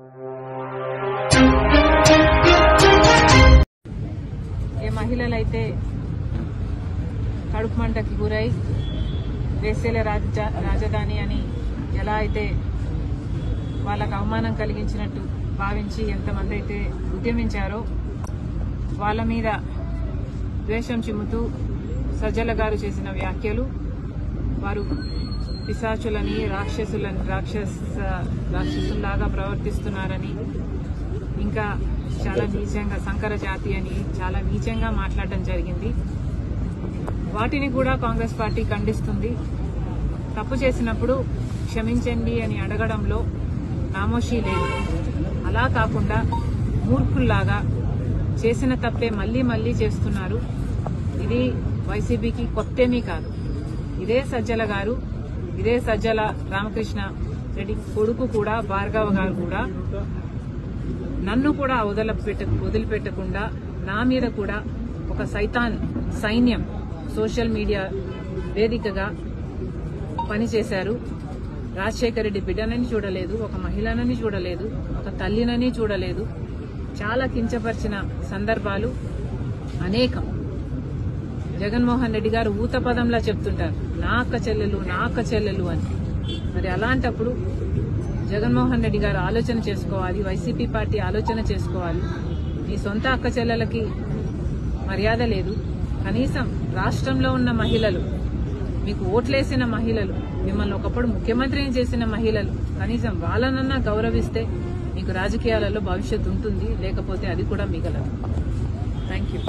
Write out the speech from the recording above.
ఏ మహిళలైతే కడుపు మంటకి గురై వేసేల రాజధాని అని ఎలా అయితే వాళ్ళకు అవమానం కలిగించినట్టు భావించి ఎంతమంది అయితే ఉద్యమించారో వాళ్ళ మీద ద్వేషం చిమ్ముతూ సజ్జల గారు చేసిన వ్యాఖ్యలు వారు పిశాచులని రాక్షసుల్లాగా ప్రవర్తిస్తున్నారని ఇంకా చాలా నీచంగా సంకర జాతి అని చాలా నీచంగా మాట్లాడడం జరిగింది. వాటిని కూడా కాంగ్రెస్ పార్టీ ఖండిస్తుంది. తప్పు చేసినప్పుడు క్షమించండి అని అడగడంలో నామోషీ లేదు. అలా కాకుండా మూర్ఖుల్లాగా చేసిన తప్పే మళ్లీ మళ్లీ చేస్తున్నారు. ఇది వైసీపీకి కొత్తేమీ కాదు. ఇదే సజ్జల గారు, ఇదే సజ్జల రామకృష్ణ రెడ్డి కొడుకు కూడా భార్గవ గారు కూడా నన్ను కూడా వదిలిపెట్టకుండా నా మీద కూడా ఒక సైన్యం సోషల్ మీడియా వేదికగా పనిచేశారు. రాజశేఖర రెడ్డి బిడ్డనని చూడలేదు, ఒక మహిళనని చూడలేదు, ఒక తల్లినని చూడలేదు. చాలా కించపరిచిన సందర్భాలు అనేకం. జగన్మోహన్ రెడ్డి గారు ఊత పదంలా చెప్తుంటారు, నా అక్క చెల్లెలు అని. మరి అలాంటప్పుడు జగన్మోహన్ రెడ్డి గారు ఆలోచన చేసుకోవాలి, వైసీపీ పార్టీ ఆలోచన చేసుకోవాలి. మీ సొంత అక్క చెల్లెలకి మర్యాద లేదు. కనీసం రాష్ట్రంలో ఉన్న మహిళలు, మీకు ఓట్లేసిన మహిళలు, మిమ్మల్ని ఒకప్పుడు ముఖ్యమంత్రిని చేసిన మహిళలు, కనీసం వాళ్ళనన్నా గౌరవిస్తే మీకు రాజకీయాలలో భవిష్యత్తు ఉంటుంది. లేకపోతే అది కూడా మిగలదు. Thank you.